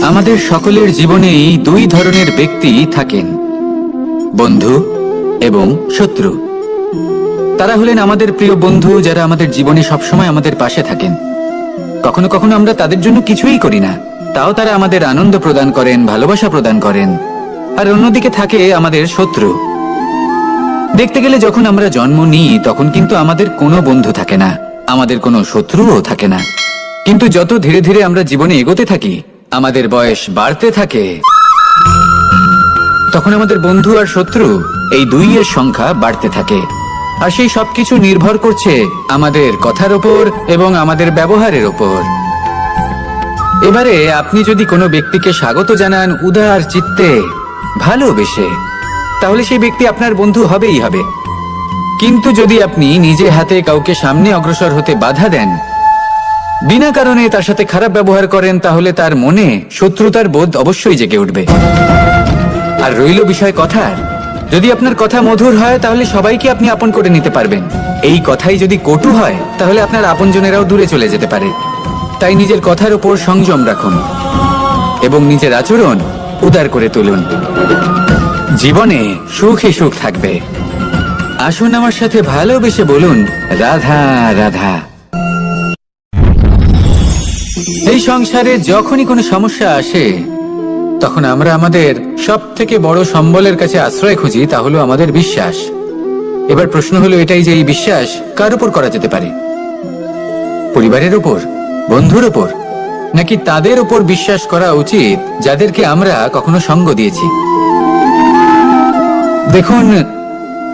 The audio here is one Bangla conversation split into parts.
আমাদের সকলের জীবনেই দুই ধরনের ব্যক্তি থাকেন, বন্ধু এবং শত্রু। তারা হলেন আমাদের প্রিয় বন্ধু, যারা আমাদের জীবনে সবসময় আমাদের পাশে থাকেন। কখনো কখনো আমরা তাদের জন্য কিছুই করি না, তাও তারা আমাদের আনন্দ প্রদান করেন, ভালোবাসা প্রদান করেন। আর অন্যদিকে থাকে আমাদের শত্রু। দেখতে গেলে যখন আমরা জন্ম নিই তখন কিন্তু আমাদের কোনো বন্ধু থাকে না, আমাদের কোনো শত্রুও থাকে না। কিন্তু যত ধীরে ধীরে আমরা জীবনে এগোতে থাকি, আমাদের বয়স বাড়তে থাকে, তখন আমাদের বন্ধু আর শত্রু এই দুইয়ের সংখ্যা বাড়তে থাকে। আর সেই সবকিছু নির্ভর করছে আমাদের কথার ওপর এবং আমাদের ব্যবহারের ওপর। এবারে আপনি যদি কোনো ব্যক্তিকে স্বাগত জানান উদার চিত্তে, ভালোবেসে, তাহলে সেই ব্যক্তি আপনার বন্ধু হবেই হবে। কিন্তু যদি আপনি নিজে হাতে কাউকে সামনে অগ্রসর হতে বাধা দেন, বিনা কারণে তার সাথে খারাপ ব্যবহার করেন, তাহলে তার মনে শত্রুতার বোধ অবশ্যই জেগে উঠবে। আর রইল বিষয় কথার, যদি আপনার কথা মধুর হয় তাহলে সবাইকে আপনি আপন করে নিতে পারবেন। এই কথাই যদি কটু হয় তাহলে আপনার আপনজনেরাও দূরে চলে যেতে পারে। তাই নিজের কথার উপর সংযম রাখুন এবং নিজের আচরণ উদার করে তুলুন। জীবনে সুখে সুখ থাকবে। আসুন আমার সাথে ভালোবেসে বলুন, রাধা রাধা। এই সংসারে যখনই কোনো সমস্যা আসে তখন আমরা আমাদের সব থেকে বড় সম্বলের কাছে আশ্রয় খুঁজি, তা হলো আমাদের বিশ্বাস। এবার প্রশ্ন হলো এটাই যে এই বিশ্বাস কার উপর করা যেতে পারে? পরিবারের উপর, বন্ধুর উপর, নাকি তাদের উপর বিশ্বাস করা উচিত যাদেরকে আমরা কখনো সঙ্গ দিয়েছি? দেখুন,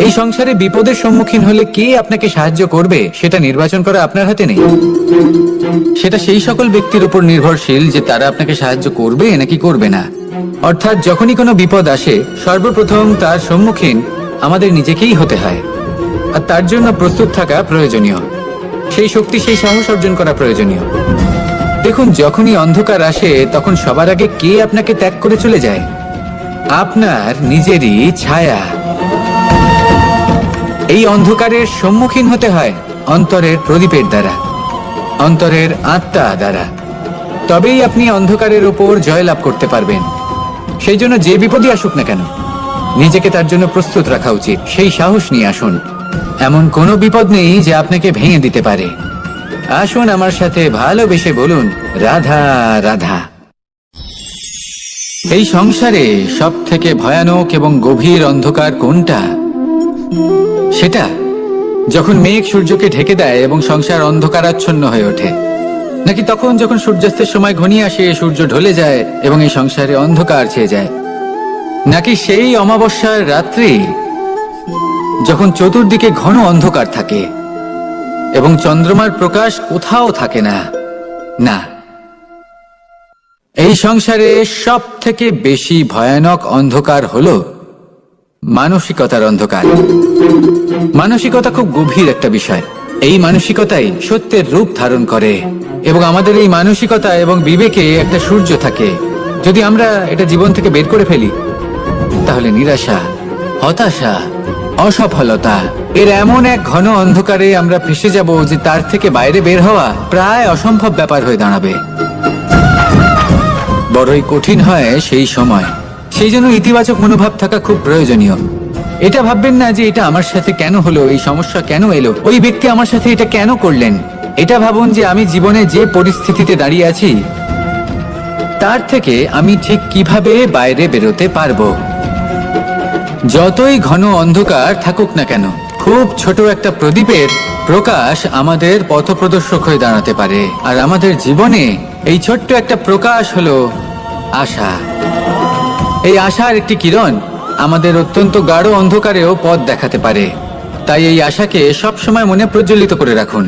এই সংসারে বিপদের সম্মুখীন হলে কে আপনাকে সাহায্য করবে সেটা নির্বাচন করা আপনার হাতে নেই। সেটা সেই সকল ব্যক্তির উপর নির্ভরশীল যে তারা আপনাকে সাহায্য করবে নাকি করবে না। অর্থাৎ যখনই কোনো বিপদ আসে সর্বপ্রথম তার সম্মুখীন আমাদের নিজেকেই হতে হয়। আর তার জন্য প্রস্তুত থাকা প্রয়োজনীয়, সেই শক্তি, সেই সাহস অর্জন করা প্রয়োজনীয়। দেখুন, যখনই অন্ধকার আসে তখন সবার আগে কে আপনাকে ত্যাগ করে চলে যায়? আপনার নিজেরই ছায়া। এই অন্ধকারের সম্মুখীন হতে হয় অন্তরের প্রদীপের দ্বারা, অন্তরের আত্মা দ্বারা। তবেই আপনি অন্ধকারের উপর জয়লাভ করতে পারবেন। সেই জন্য যে বিপদই আসুক না কেন, নিজেকে তার জন্য প্রস্তুত রাখা উচিত। সেই সাহস নিয়ে আসুন। এমন কোনো বিপদ নেই যে আপনাকে ভেঙে দিতে পারে। আসুন আমার সাথে ভালোবেসে বলুন, রাধা রাধা। এই সংসারে সব থেকে ভয়ানক এবং গভীর অন্ধকার কোনটা? সেটা যখন মেঘ সূর্যকে ঢেকে দেয় এবং সংসার অন্ধকারাচ্ছন্ন হয়ে ওঠে, নাকি তখন যখন সূর্যাস্তের সময় ঘনিয়ে আসে, সূর্য ঢলে যায় এবং এই সংসারে অন্ধকার ছেয়ে যায়, নাকি সেই অমাবস্যার রাত্রি যখন চতুর্দিকে ঘন অন্ধকার থাকে এবং চন্দ্রমার প্রকাশ কোথাও থাকে না? না, এই সংসারে সব থেকে বেশি ভয়ানক অন্ধকার হলো মানসিকতার অন্ধকার। মানসিকতা খুব গভীর একটা বিষয়। এই মানসিকতাই সত্যের রূপ ধারণ করে এবং আমাদের এই মানসিকতা এবং বিবেকে একটা সূর্য থাকে। যদি আমরা এটা জীবন থেকে বের করে ফেলি তাহলে নিরাশা, হতাশা, অসফলতা এর এমন এক ঘন অন্ধকারে আমরা ফেসে যাব যে তার থেকে বাইরে বের হওয়া প্রায় অসম্ভব ব্যাপার হয়ে দাঁড়াবে। বড়ই কঠিন হয় সেই সময়। সেই জন্য ইতিবাচক মনোভাব থাকা খুব প্রয়োজনীয়। এটা ভাববেন না যে এটা আমার সাথে কেন হলো, এই সমস্যা কেন এলো, ওই ব্যক্তি আমার সাথে এটা কেন করলেন। এটা ভাবুন যে আমি জীবনে যে পরিস্থিতিতে দাঁড়িয়ে আছি তার থেকে আমি ঠিক কিভাবে বাইরে বেরোতে পারবো। যতই ঘন অন্ধকার থাকুক না কেন, খুব ছোট একটা প্রদীপের প্রকাশ আমাদের পথপ্রদর্শক হয়ে দাঁড়াতে পারে। আর আমাদের জীবনে এই ছোট্ট একটা প্রকাশ হলো আশা। এই আশার একটি কিরণ আমাদের অত্যন্ত গাঢ় অন্ধকারেও পথ দেখাতে পারে। তাই এই আশাকে সবসময় মনে প্রজ্বলিত করে রাখুন।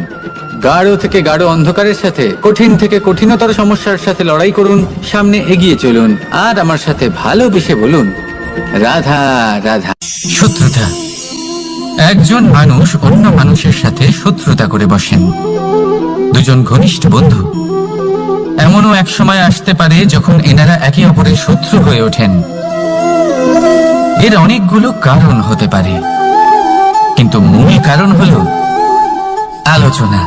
গাঢ় থেকে গাঢ় অন্ধকারের সাথে, কঠিন থেকে কঠিনতর সমস্যার সাথে লড়াই করুন, সামনে এগিয়ে চলুন। আর আমার সাথে ভালোবেসে বলুন, রাধা রাধা। শত্রুতা। একজন মানুষ অন্য মানুষের সাথে শত্রুতা করে বসেন। দুজন ঘনিষ্ঠ বন্ধু। এমনও এক সময় আসতে পারে যখন এনারা একে অপরের শত্রু হয়ে ওঠেন। এর অনেকগুলো কারণ হতে পারে, কিন্তু মূল কারণ হলো আলোচনা।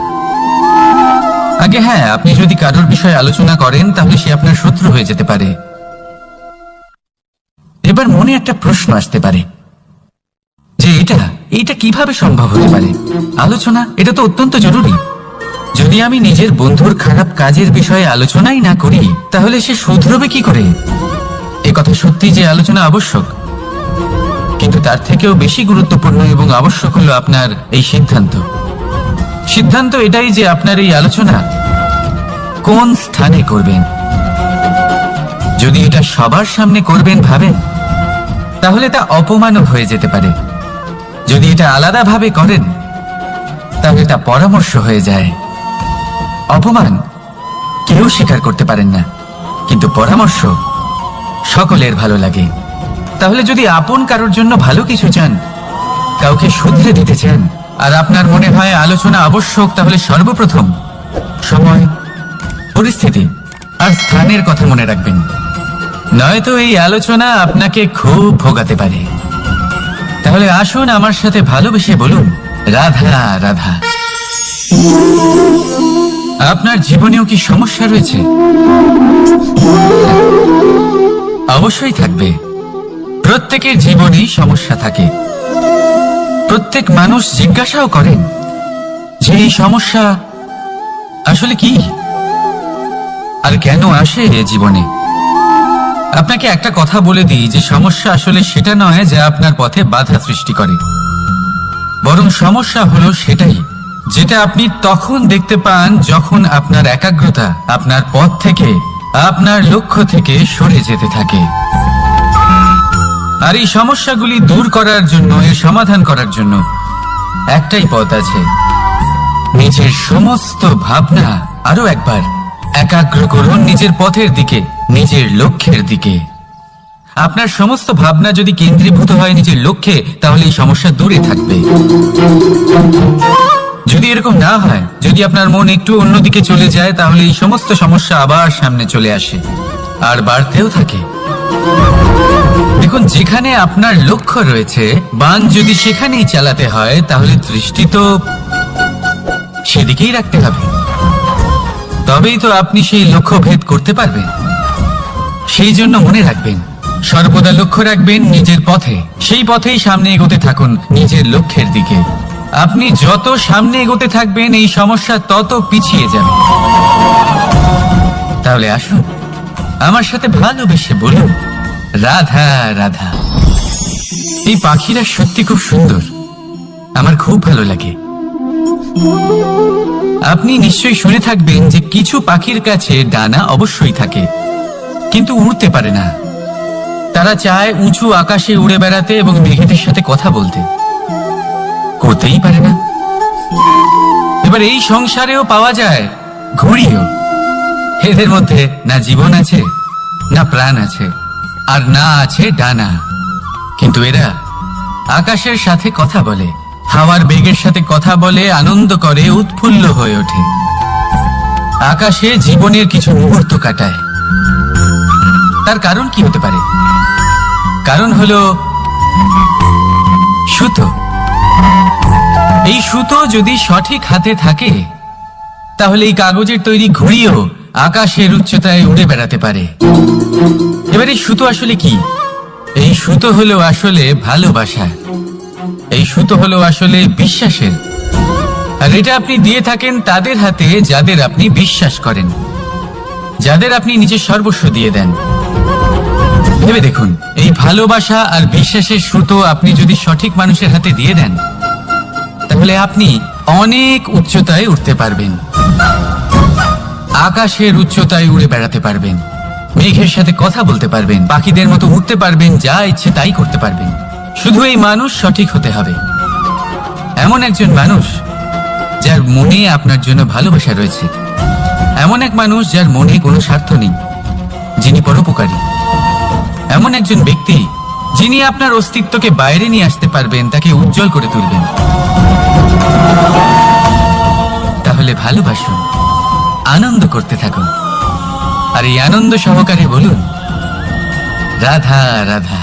আগে হ্যাঁ, আপনি যদি কারোর বিষয়ে আলোচনা করেন তাহলে সে আপনার শত্রু হয়ে যেতে পারে। এবার মনে একটা প্রশ্ন আসতে পারে যে এটা কিভাবে সম্ভব হতে পারে। আলোচনা এটা তো অত্যন্ত জরুরি। যদি আমি নিজের বন্ধুর খারাপ কাজের বিষয়ে আলোচনাই না করি তাহলে সে শুধরবে কি করে? এ কথা সত্যি যে আলোচনা আবশ্যক, কিন্তু তার থেকেও বেশি গুরুত্বপূর্ণ এবং আবশ্যক হলো আপনার এই সিদ্ধান্ত এটাই যে আপনার এই আলোচনা কোন স্থানে করবেন। যদি এটা সবার সামনে করবেন ভাবেন তাহলে তা অপমানও হয়ে যেতে পারে। যদি এটা আলাদাভাবে করেন তাহলে তা পরামর্শ হয়ে যায়। অপমান কেউ স্বীকার করতে পারেন না, কিন্তু পরামর্শ সকলের ভালো লাগে। তাহলে যদি আপন কারোর জন্য ভালো কিছু চান, কাউকে শুধরে দিতে চান, আর আপনার মনে হয় আলোচনা আবশ্যক, তাহলে সর্বপ্রথম সময়, পরিস্থিতি আর স্থানের কথা মনে রাখবেন। নয়তো এই আলোচনা আপনাকে খুব ভোগাতে পারে। তাহলে আসুন আমার সাথে ভালোবেসে বলুন, রাধা রাধা। আপনার জীবনেও কি সমস্যা রয়েছে? অবশ্যই থাকবে। প্রত্যেকের জীবনেই সমস্যা থাকে। প্রত্যেক মানুষ জিজ্ঞাসাও করেন যে এই সমস্যা আসলে কি আর কেন আসে জীবনে। আপনাকে একটা কথা বলে দিই যে সমস্যা আসলে সেটা নয় যা আপনার পথে বাধা সৃষ্টি করে, বরং সমস্যা হলো সেটাই যেটা আপনি তখন দেখতে পান যখন আপনার একাগ্রতা আপনার পথ থেকে, আপনার লক্ষ্য থেকে সরে যেতে থাকে। আর এই সমস্যাগুলি দূর করার জন্য, এর সমাধান করার জন্য একটাই পথ আছে। নিজের সমস্ত ভাবনা আরো একবার একাগ্র করুন নিজের পথের দিকে, নিজের লক্ষ্যের দিকে। আপনার সমস্ত ভাবনা যদি কেন্দ্রীভূত হয় নিজের লক্ষ্যে, তাহলে এই সমস্যা দূরে থাকবে। যদি এরকম না হয়, যদি আপনার মন একটু অন্যদিকে চলে যায়, তাহলে এই সমস্ত সমস্যা আবার সামনে চলে আসে আর বাড়তেও থাকে। দেখুন, যেখানে আপনার লক্ষ্য রয়েছে, বান যদি সেখানেই চালাতে হয়, তাহলে দৃষ্টি তো সেদিকেই রাখতে হবে। তবেই তো আপনি সেই লক্ষ্য ভেদ করতে পারবেন। সেই জন্য মনে রাখবেন, সর্বদা লক্ষ্য রাখবেন নিজের পথে, সেই পথেই সামনে এগোতে থাকুন নিজের লক্ষ্যের দিকে। আপনি যত সামনে এগোতে থাকবেন এই সমস্যা তত পিছিয়ে যাবে। তাহলে আসুন আমার সাথে ভালোবেসে বলুন, রাধা রাধা। এই পাখিরা সত্যি খুব সুন্দর, আমার খুব ভালো লাগে। আপনি নিশ্চয়ই শুনে থাকবেন যে কিছু পাখির কাছে ডানা অবশ্যই থাকে, কিন্তু উড়তে পারে না। তারা চায় উঁচু আকাশে উড়ে বেড়াতে এবং মেঘেদের সাথে কথা বলতে, করতেই পারে না। এবার এই সংসারেও পাওয়া যায় ঘুড়িও। এদের মধ্যে না জীবন আছে, না প্রাণ আছে, আর না আছে ডানা, কিন্তু এরা আকাশের সাথে কথা বলে, হাওয়ার বেগের সাথে কথা বলে, আনন্দ করে, উৎফুল্ল হয়ে ওঠে। আকাশে জীবনের কিছু মুহূর্ত কাটায়। তার কারণ কি হতে পারে? কারণ হলো সুতো। এই সুতো যদি সঠিক হাতে থাকে, তাহলে এই কাগজের তৈরি ঘুড়িও আকাশের উচ্চতায় উড়ে বেড়াতে পারে। এবার এই সুতো আসলে কি? এই সুতো হলো আসলে ভালোবাসা। এই সুতো হলো আসলে বিশ্বাসের। আর এটা আপনি দিয়ে থাকেন তাদের হাতে যাদের আপনি বিশ্বাস করেন, যাদের আপনি নিজের সর্বস্ব দিয়ে দেন। ভেবে দেখুন, এই ভালোবাসা আর বিশ্বাসের সুতো আপনি যদি সঠিক মানুষের হাতে দিয়ে দেন, তাহলে আপনি অনেক উচ্চতায় উঠতে পারবেন। আকাশের উচ্চতায় উড়ে বেড়াতে পারবেন, মেঘের সাথে কথা বলতে পারবেন, পাখিদের মতো উঠতে পারবেন, যা ইচ্ছে তাই করতে পারবেন। শুধু এই মানুষ সঠিক হতে হবে, এমন একজন মানুষ যার মনে আপনার জন্য ভালোবাসা রয়েছে, এমন এক মানুষ যার মনে কোনো স্বার্থ নেই, যিনি পরোপকারী, এমন একজন ব্যক্তি যিনি আপনার অস্তিত্বকে বাইরে নিয়ে আসতে পারবেন, তাকে উজ্জ্বল করে তুলবেন। তাহলে ভালোবাসুন, আনন্দ করতে থাকুন, আর এই আনন্দ সহকারে বলুন, রাধা রাধা।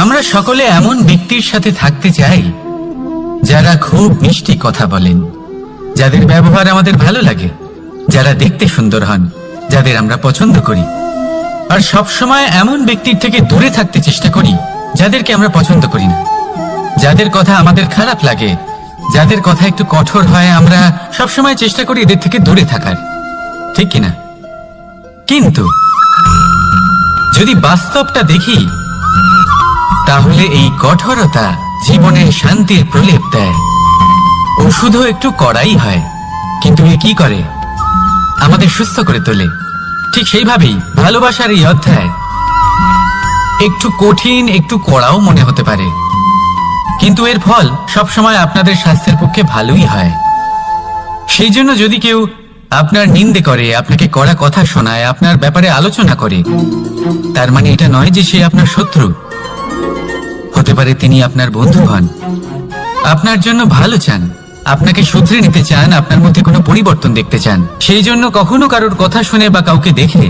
আমরা সকলে এমন ব্যক্তির সাথে থাকতে চাই যারা খুব মিষ্টি কথা বলেন, যাদের ব্যবহার আমাদের ভালো লাগে, যারা দেখতে সুন্দর হন, যাদের আমরা পছন্দ করি। আর সবসময় এমন ব্যক্তির থেকে দূরে থাকতে চেষ্টা করি যাদেরকে আমরা পছন্দ করি না, যাদের কথা আমাদের খারাপ লাগে, যাদের কথা একটু কঠোর হয়। আমরা সবসময় চেষ্টা করি এদের থেকে দূরে থাকার, ঠিক কিনা? কিন্তু যদি বাস্তবটা দেখি, তাহলে এই কঠোরতা জীবনে শান্তির প্রলেপ দেয়। ওষুধও একটু কড়াই হয়, কিন্তু এ কি করে? আমাদের সুস্থ করে তোলে। ঠিক সেইভাবেই ভালোবাসার এই অধ্যায় একটু কঠিন, একটু কড়াও মনে হতে পারে, কিন্তু এর ফল সবসময় আপনাদের স্বাস্থ্যের পক্ষে ভালোই হয়। সেই জন্য যদি কেউ আপনার নিন্দে করে, আপনাকে কড়া কথা শোনায়, আপনার ব্যাপারে আলোচনা করে, তার মানে এটা নয় যে সে আপনার শত্রু। হতে পারে তিনি আপনার বন্ধু হন, আপনার জন্য ভালো চান, আপনাকে শুধরে নিতে চান, আপনার মধ্যে কোনো পরিবর্তন দেখতে চান। সেই জন্য কখনো কারোর কথা শুনে বা কাউকে দেখে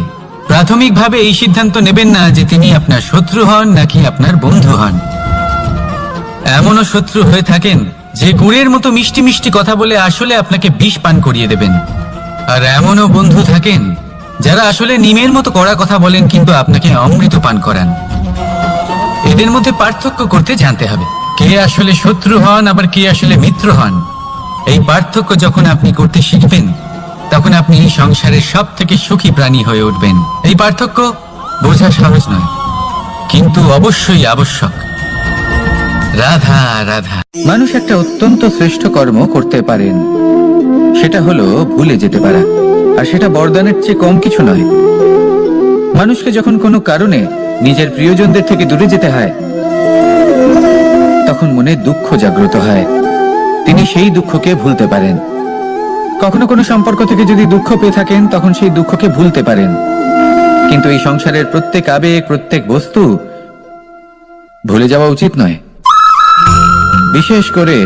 প্রাথমিকভাবে এই সিদ্ধান্ত নেবেন না যে তিনি আপনার শত্রু হন নাকি আপনার বন্ধু হন। এমনও শত্রু হয়ে থাকেন যে গুড়ের মতো মিষ্টি মিষ্টি কথা বলে আসলে আপনাকে বিষ পান করিয়ে দেবেন। আর এমনও বন্ধু থাকেন যারা আসলে নিমের মতো কড়া কথা বলেন কিন্তু আপনাকে অমৃত পান করান। এদের মধ্যে পার্থক্য করতে জানতে হবে, কে আসলে শত্রু হন আবার কে আসলে মিত্র হন। এই পার্থক্য যখন আপনি করতে শিখবেন, তখন আপনি এই সংসারের সব থেকে সুখী প্রাণী হয়ে উঠবেন। এই পার্থক্য বোঝা সহজ নয়, কিন্তু অবশ্যই আবশ্যক। রাধা রাধা। মানুষ একটা অত্যন্ত শ্রেষ্ঠ কর্ম করতে পারেন, সেটা হলো ভুলে যেতে পারা। আর সেটা বরদানের চেয়ে কম কিছু নয়। মানুষকে যখন কোনো কারণে নিজের প্রিয়জনদের থেকে দূরে যেতে হয়, তখন মনে দুঃখ জাগ্রত হয়। তিনি সেই দুঃখকে ভুলতে পারেন। কখনো কোনো সম্পর্ক থেকে যদি দুঃখ পেয়ে থাকেন, তখন সেই দুঃখকে ভুলতে পারেন। কিন্তু এই সংসারের প্রত্যেক আবেগ, প্রত্যেক বস্তু ভুলে যাওয়া উচিত নয়। বিশেষ করে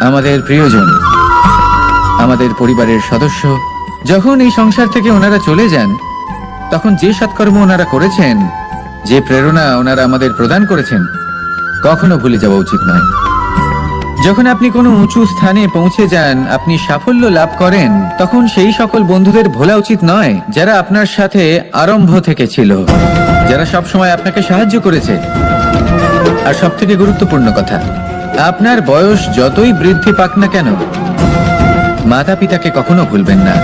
আমাদের প্রিয়জন, আমাদের পরিবারের সদস্য। যখন এই সংসার থেকে ওনারা চলে যান, তখন যে সৎকর্ম ওনারা করেছেন, যে প্রেরণা ওনারা আমাদের প্রদান করেছেন, কখনো ভুলে যাওয়া উচিত নয়। যখন আপনি কোনো উঁচু স্থানে পৌঁছে যান, আপনি সাফল্য লাভ করেন, তখন সেই সকল বন্ধুদের ভোলা উচিত নয় যারা আপনার সাথে আরম্ভ থেকে ছিল, যারা সবসময় আপনাকে সাহায্য করেছে। আর সব থেকে গুরুত্বপূর্ণ কথা, আপনার বয়স যতই বৃদ্ধি পাক না কেন, মাতা পিতাকে কখনো ভুলবেন না।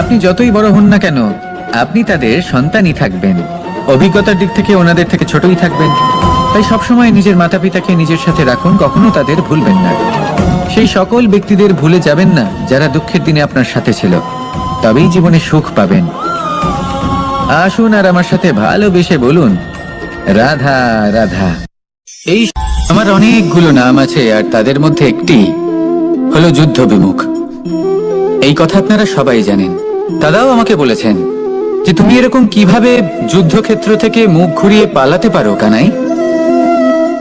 আপনি যতই বড় হন না কেন, আপনি তাদের সন্তানই থাকবেন। অভিজ্ঞতার দিক থেকে ওনাদের থেকে ছোটই থাকবেন। তাই সবসময় নিজের মাতা পিতাকে নিজের সাথে রাখুন, কখনো তাদের ভুলবেন না। সেই সকল ব্যক্তিদের ভুলে যাবেন না যারা দুঃখের দিনে আপনার সাথে ছিল, তবেই জীবনে সুখ পাবেন। আসুন আর আমার সাথে ভালোবেসে বলুন, রাধা রাধা। এই আমার অনেকগুলো নাম আছে, আর তাদের মধ্যে একটি হলো যুদ্ধ বিমুখ। এই কথা আপনারা সবাই জানেন। দাদাও আমাকে বলেছেন যে তুমি এরকম কিভাবে যুদ্ধক্ষেত্র থেকে মুখ ঘুরিয়ে পালাতে পারো কানাই।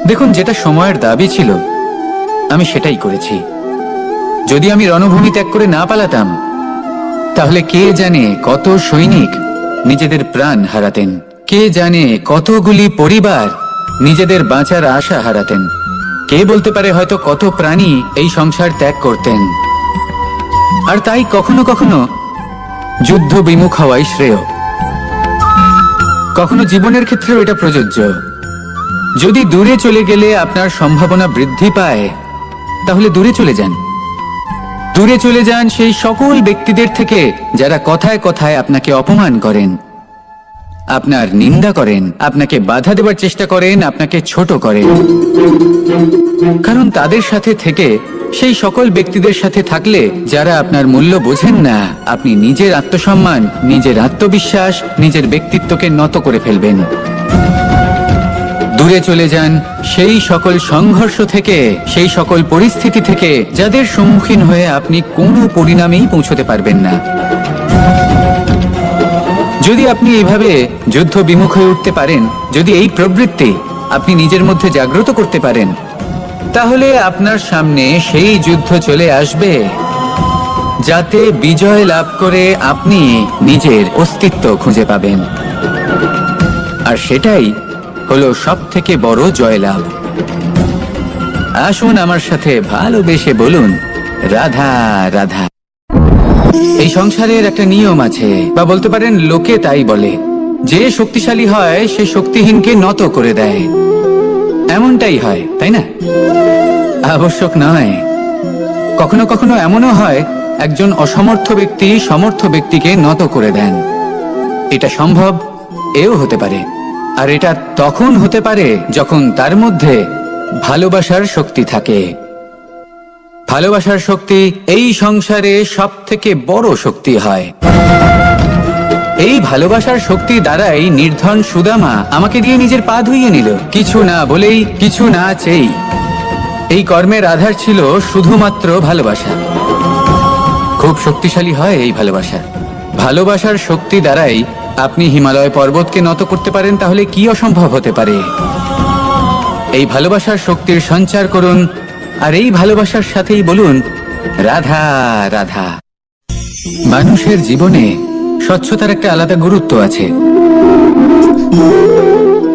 দেখুন, যেটা সময়ের দাবি ছিল আমি সেটাই করেছি। যদি আমি রণভূমি ত্যাগ করে না পালাতাম, তাহলে কে জানে কত সৈনিক নিজেদের প্রাণ হারাতেন, কে জানে কতগুলি পরিবার নিজেদের বাঁচার আশা হারাতেন, কে বলতে পারে হয়তো কত প্রাণী এই সংসার ত্যাগ করতেন। আর তাই কখনো কখনো যুদ্ধ বিমুখ হওয়াই শ্রেয়। কখনো জীবনের ক্ষেত্রেও এটা প্রযোজ্য। যদি দূরে চলে গেলে আপনার সম্ভাবনা বৃদ্ধি পায়, তাহলে দূরে চলে যান। দূরে চলে যান সেই সকল ব্যক্তিদের থেকে যারা কথায় কথায় আপনাকে অপমান করেন, আপনার নিন্দা করেন, আপনাকে বাধা দেবার চেষ্টা করেন, আপনাকে ছোট করেন। কারণ তাদের সাথে থেকে, সেই সকল ব্যক্তিদের সাথে থাকলে যারা আপনার মূল্য বোঝেন না, আপনি নিজের আত্মসম্মান, নিজের আত্মবিশ্বাস, নিজের ব্যক্তিত্বকে নত করে ফেলবেন। দূরে চলে যান সেই সকল সংঘর্ষ থেকে, সেই সকল পরিস্থিতি থেকে যাদের সম্মুখীন হয়ে আপনি কোনো পরিণামেই পৌঁছতে পারবেন না। যদি আপনি এইভাবে যুদ্ধ বিমুখ হয়ে উঠতে পারেন, যদি এই প্রবৃত্তি আপনি নিজের মধ্যে জাগ্রত করতে পারেন, তাহলে আপনার সামনে সেই যুদ্ধ চলে আসবে যাতে বিজয় লাভ করে আপনি নিজের অস্তিত্ব খুঁজে পাবেন। আর সেটাই হলো সব থেকে বড় জয়লাভ। আসুন আমার সাথে ভালোবেসে বলুন, রাধা রাধা। এই সংসারের একটা নিয়ম আছে, বা বলতে পারেন লোকে তাই বলে, যে শক্তিশালী হয় সে শক্তিহীনকে নত করে দেয়। এমনটাই হয়, তাই না? আবশ্যক নয়, কখনো কখনো এমনও হয় একজন অসমর্থ ব্যক্তি সমর্থ ব্যক্তিকে নত করে দেন। এটা সম্ভব, এও হতে পারে। আর এটা তখন হতে পারে যখন তার মধ্যে ভালোবাসার শক্তি থাকে। ভালোবাসার শক্তি এই সংসারে সব থেকে বড় শক্তি হয়। এই ভালোবাসার শক্তি দ্বারাই নির্ধন সুদামা আমাকে দিয়ে নিজের পা ধুইয়ে নিল, কিছু না বলেই, কিছু না চেয়েই। এই কর্মের আধার ছিল শুধুমাত্র ভালোবাসা। খুব শক্তিশালী হয় এই ভালোবাসা। ভালোবাসার শক্তি দ্বারাই আপনি হিমালয় পর্বতকে নত করতে পারেন, তাহলে কি অসম্ভব হতে পারে? এই ভালোবাসার শক্তির সঞ্চার করুন, আর এই ভালোবাসার সাথেই বলুন, রাধা রাধা। মানুষের জীবনে স্বচ্ছতার একটা আলাদা গুরুত্ব আছে।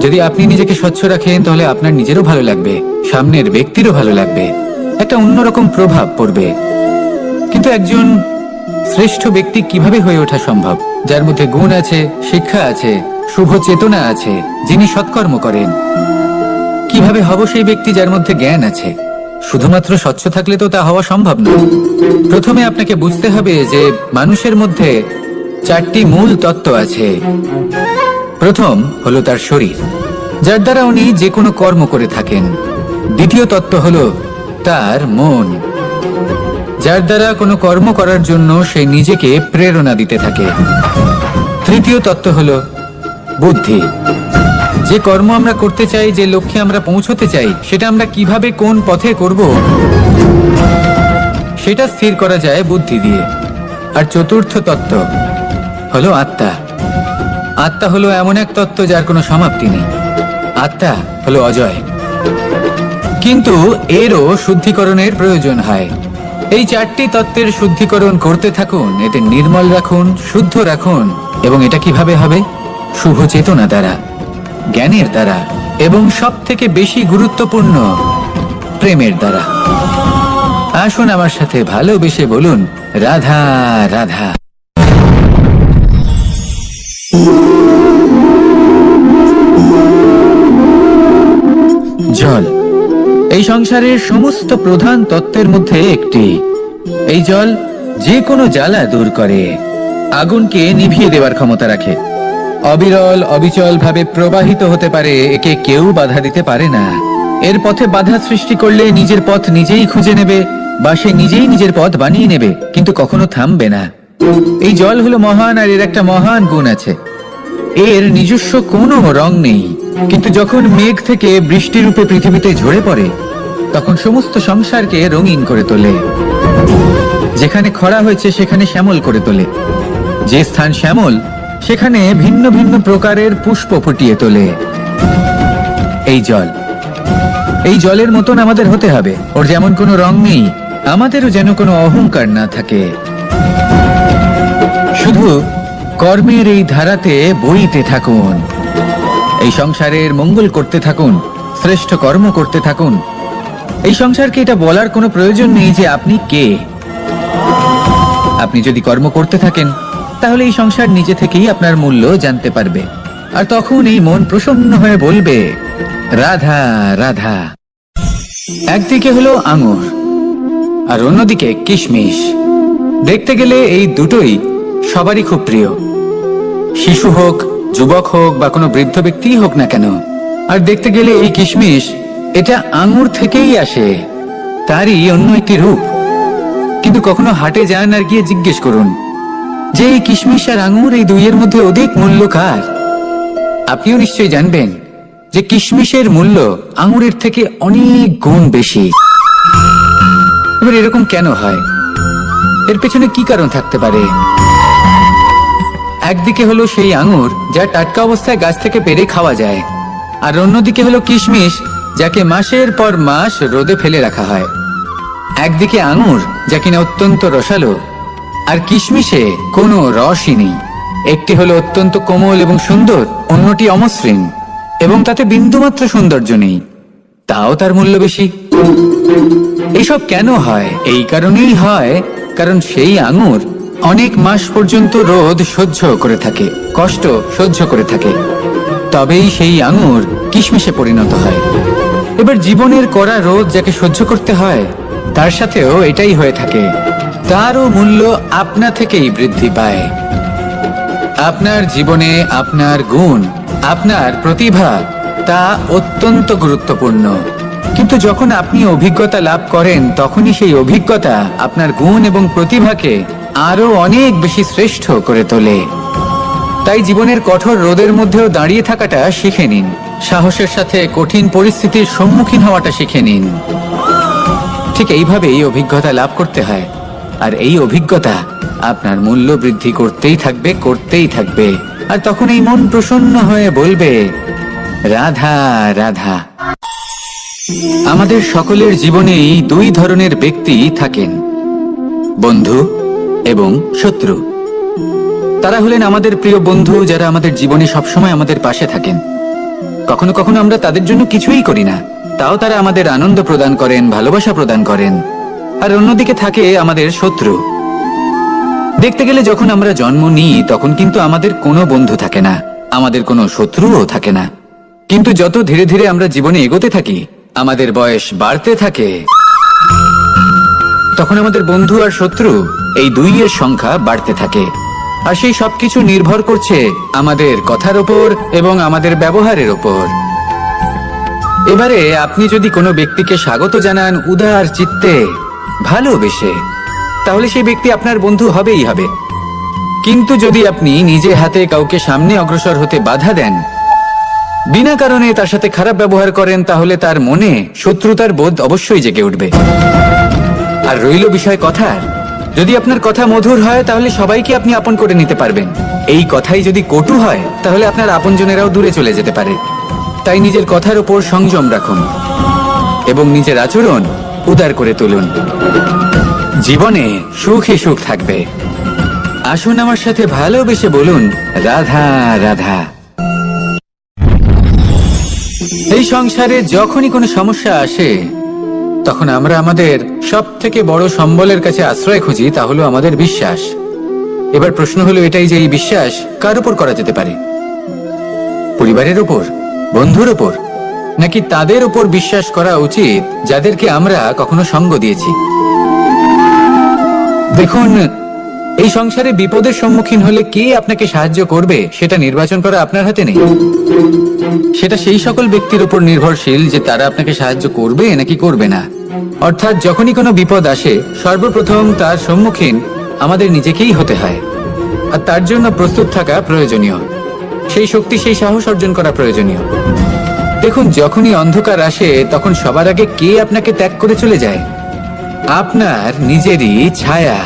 যদি আপনি নিজেকে স্বচ্ছ রাখেন, তাহলে আপনার নিজেরও ভালো লাগবে, সামনের ব্যক্তিরও ভালো লাগবে, একটা অন্যরকম প্রভাব পড়বে। কিন্তু একজন শ্রেষ্ঠ ব্যক্তি কিভাবে হয়ে ওঠা সম্ভব? যার মধ্যে গুণ আছে, শিক্ষা আছে, শুভ চেতনা আছে, যিনি সৎকর্ম করেন। কিভাবে হব সেই ব্যক্তি যার মধ্যে জ্ঞান আছে? শুধুমাত্র স্বচ্ছ থাকলে তো তা হওয়া সম্ভব না। প্রথমে আপনাকে বুঝতে হবে যে মানুষের মধ্যে 4টি মূল তত্ত্ব আছে। প্রথম হলো তার শরীর, যার দ্বারা উনি যে কোনো কর্ম করে থাকেন। দ্বিতীয় তত্ত্ব হলো তার মন, যার দ্বারা কোনো কর্ম করার জন্য সে নিজেকে প্রেরণা দিতে থাকে। তৃতীয় তত্ত্ব হলো বুদ্ধি, যে কর্ম আমরা করতে চাই, যে লক্ষ্যে আমরা পৌঁছতে চাই, সেটা আমরা কিভাবে কোন পথে করব সেটা স্থির করা যায় বুদ্ধি দিয়ে। আর চতুর্থ তত্ত্ব হলো আত্মা। আত্মা হলো এমন এক তত্ত্ব যার কোনো সমাপ্তি নেই। আত্মা হলো অজয়, কিন্তু এরও শুদ্ধিকরণের প্রয়োজন হয়। এই 4টি তত্ত্বের শুদ্ধিকরণ করতে থাকুন, এতে নির্মল রাখুন, শুদ্ধ রাখুন। এবং এটা কিভাবে হবে? শুভ চেতনা দ্বারা, জ্ঞানের দ্বারা, এবং সব থেকে বেশি গুরুত্বপূর্ণ প্রেমের দ্বারা। আসুন আমার সাথে ভালোবেসে বলুন, রাধা রাধা। জল এই সংসারের সমস্ত প্রধান তত্ত্বের মধ্যে একটি। এই জল যে কোনো জ্বালা দূর করে, আগুনকে নিভিয়ে দেওয়ার ক্ষমতা রাখে, অবিরল অবিচল ভাবে প্রবাহিত হতে পারে, একে কেউ বাধা দিতে পারে না। এর পথে বাধা সৃষ্টি করলে নিজের পথ নিজেই খুঁজে নেবে, বা সে নিজেই নিজের পথ বানিয়ে নেবে, কিন্তু কখনো থামবে না। এই জল হলো মহান, আর এর একটা মহান গুণ আছে, এর নিজস্ব কোনো রং নেই। কিন্তু যখন মেঘ থেকে বৃষ্টি রূপে পৃথিবীতে ঝরে পড়ে, তখন সমস্ত সংসারকে রঙিন করে তোলে। যেখানে খরা হয়েছে সেখানে শ্যামল করে তোলে, যে স্থান শ্যামল সেখানে ভিন্ন ভিন্ন প্রকারের পুষ্প ফুটিয়ে তোলে। এই জল, এই জলের মতন আমাদের হতে হবে। ওর যেমন কোনো রং নেই, আমাদেরও যেন কোনো অহংকার না থাকে। শুধু কর্মের এই ধারাতে বইতে থাকুন, এই সংসারের মঙ্গল করতে থাকুন, শ্রেষ্ঠ কর্ম করতে থাকুন। এই সংসারকে এটা বলার কোনো প্রয়োজন নেই যে আপনি কে। আপনি যদি কর্ম করতে থাকেন, তাহলে এই সংসার নিজে থেকেই আপনার মূল্য জানতে পারবে, আর তখন এই মন প্রসন্ন হয়ে বলবে, রাধা রাধা। একদিকে হলো আঙুর, আর অন্যদিকে কিশমিশ। দেখতে গেলে এই দুটোই সবারই খুব প্রিয়, শিশু হোক, যুবক হোক, বা কোনো বৃদ্ধ ব্যক্তিই হোক না কেন। আর দেখতে গেলে এই কিশমিশ, এটা আঙুর থেকেই আসে, তারই অন্য একটি রূপ। কিন্তু কখনো হাটে যান আর গিয়ে জিজ্ঞেস করুন যে এই কিশমিশ আর আঙুর, এই দুইয়ের মধ্যে অধিক মূল্য কার? আপনিও নিশ্চয়ই জানবেন যে কিশমিশের মূল্য আঙুরের থেকে অনেক গুণ বেশি। এবার এরকম কেন হয়? এর পেছনে কি কারণ থাকতে পারে? একদিকে হলো সেই আঙুর যা টাটকা অবস্থায় গাছ থেকে পেড়ে খাওয়া যায়, আর অন্যদিকে হলো কিশমিশ যাকে মাসের পর মাস রোদে ফেলে রাখা হয়। একদিকে আঙুর যা কিনা অত্যন্ত রসালো, আর কিশমিশে কোনো রসই নেই। একটি হলো অত্যন্ত কোমল এবং সুন্দর, অন্যটি অমসৃণ এবং তাতে বিন্দুমাত্র সৌন্দর্য নেই, তাও তার মূল্য বেশি। এইসব কেন হয়? এই কারণেই হয় কারণ সেই আঙুর অনেক মাস পর্যন্ত রোদ সহ্য করে থাকে, কষ্ট সহ্য করে থাকে, তবেই সেই আঙুর কিশমিশে পরিণত হয়। এবার জীবনের কড়া রোদ যাকে সহ্য করতে হয়, তার সাথেও এটাই হয়ে থাকে। তারও মূল্য আপনা থেকেই বৃদ্ধি পায়। আপনার জীবনে আপনার গুণ, আপনার প্রতিভা, তা অত্যন্ত গুরুত্বপূর্ণ। কিন্তু যখন আপনি অভিজ্ঞতা লাভ করেন, তখনই সেই অভিজ্ঞতা আপনার গুণ এবং প্রতিভাকে আরো অনেক বেশি শ্রেষ্ঠ করে তোলে। তাই জীবনের কঠোর রোদের মধ্যেও দাঁড়িয়ে থাকাটা শিখে নিন, সাহসের সাথে কঠিন পরিস্থিতির সম্মুখীন হওয়াটা শিখে নিন। ঠিক এইভাবেই অভিজ্ঞতা লাভ করতে হয়, আর এই অভিজ্ঞতা আপনার মূল্য বৃদ্ধি করতেই থাকবে, করতেই থাকবে। আর তখন এই মন প্রসন্ন হয়ে বলবে, রাধা রাধা। আমাদের সকলের জীবনেই দুই ধরনের ব্যক্তি থাকেন, বন্ধু এবং শত্রু। তারা হলেন আমাদের প্রিয় বন্ধু, যারা আমাদের জীবনে সবসময় আমাদের পাশে থাকেন। কখনো কখনো আমরা তাদের জন্য কিছুই করি না, তাও তারা আমাদের আনন্দ প্রদান করেন, ভালোবাসা প্রদান করেন। আর অন্যদিকে থাকে আমাদের শত্রু। দেখতে গেলে যখন আমরা জন্ম নিই, তখন কিন্তু আমাদের কোনো বন্ধু থাকে না, আমাদের কোনো শত্রুও থাকে না। কিন্তু যত ধীরে ধীরে আমরা জীবনে এগোতে থাকি, আমাদের বয়স বাড়তে থাকে, তখন আমাদের বন্ধু আর শত্রু এই দুইয়ের সংখ্যা বাড়তে থাকে। আর সেই সবকিছু নির্ভর করছে আমাদের কথার ওপর এবং আমাদের ব্যবহারের ওপর। এবারে আপনি যদি কোনো ব্যক্তিকে স্বাগত জানান উদার চিত্তে, ভালোবেসে, তাহলে সেই ব্যক্তি আপনার বন্ধু হবেই হবে। কিন্তু যদি আপনি নিজে হাতে কাউকে সামনে অগ্রসর হতে বাধা দেন, বিনা কারণে তার সাথে খারাপ ব্যবহার করেন, তাহলে তার মনে শত্রুতার বোধ অবশ্যই জেগে উঠবে। আর রইল বিষয় কথার, যদি আপনার কথা মধুর হয়, তাহলে সবাইকে আপনি আপন করে নিতে পারবেন। এই কথাই যদি কটু হয়, তাহলে আপনার আপনজনেরাও দূরে চলে যেতে পারে। তাই নিজের কথার উপর সংযম রাখুন এবং নিজের আচরণ উদার করে তুলুন। জীবনে সুখী সুখ থাকবে। আসুন আমার সাথে ভালোবেসে বলুন, রাধা রাধা। এই সংসারে যখনই কোনো সমস্যা আসে, তখন আমরা আমাদের সব থেকে বড় সম্বলের কাছে আশ্রয় খুঁজি, তা হলো আমাদের বিশ্বাস। এবার প্রশ্ন হলো এটাই যে এই বিশ্বাস কার উপর করা যেতে পারে? পরিবারের উপর, বন্ধুর উপর, নাকি তাদের উপর বিশ্বাস করা উচিত যাদেরকে আমরা কখনো সঙ্গ দিয়েছি? দেখুন, এই সংসারে বিপদের সম্মুখীন হলে কে আপনাকে সাহায্য করবে, সেটা নির্বাচন করা আপনার হাতে নেই। সেটা সেই সকল ব্যক্তির উপর নির্ভরশীল যে তারা আপনাকে সাহায্য করবে নাকি করবে না। অর্থাৎ যখনই কোনো বিপদ আসে, সর্বপ্রথম তার সম্মুখীন আমাদের নিজেকেই হতে হয়। আর তার জন্য প্রস্তুত থাকা প্রয়োজনীয়, সেই শক্তি, সেই সাহস অর্জন করা প্রয়োজনীয়। দেখুন, যখনই অন্ধকার আসে, তখন সবার আগে কে আপনাকে ত্যাগ করে চলে যায়? আপনার নিজেরই ছায়া।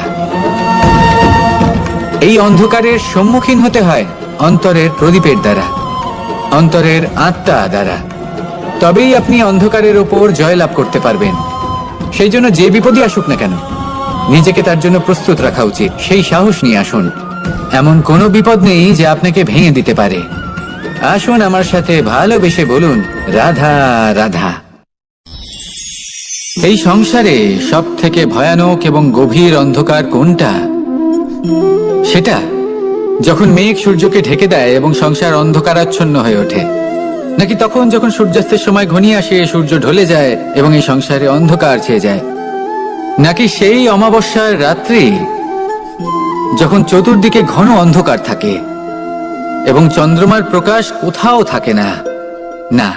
এই অন্ধকারের সম্মুখীন হতে হয় অন্তরের প্রদীপের দ্বারা, অন্তরের আত্মা দ্বারা। তবেই আপনি অন্ধকারের ওপর জয়লাভ করতে পারবেন। সেই জন্য যে বিপদই আসুক না কেন, নিজেকে তার জন্য প্রস্তুত রাখা উচিত। সেই সাহস নিয়ে আসুন। এমন কোনো বিপদ নেই যে আপনাকে ভেঙে দিতে পারে। আসুন আমার সাথে ভালোবেসে বলুন, রাধা রাধা। এই সংসারে সব থেকে ভয়ানক এবং গভীর অন্ধকার কোনটা? সেটা যখন মেঘ সূর্যকে ঢেকে দেয় এবং সংসার অন্ধকারাচ্ছন্ন হয়ে ওঠে, নাকি তখন যখন সূর্যাস্তের সময় ঘনিয়ে আসে, সূর্য ঢলে যায় এবং এই সংসারে অন্ধকার ছেয়ে যায়, নাকি সেই অমাবস্যার রাত্রি যখন চতুর্দিকে ঘন অন্ধকার থাকে এবং চন্দ্রমার প্রকাশ কোথাও থাকে না? না,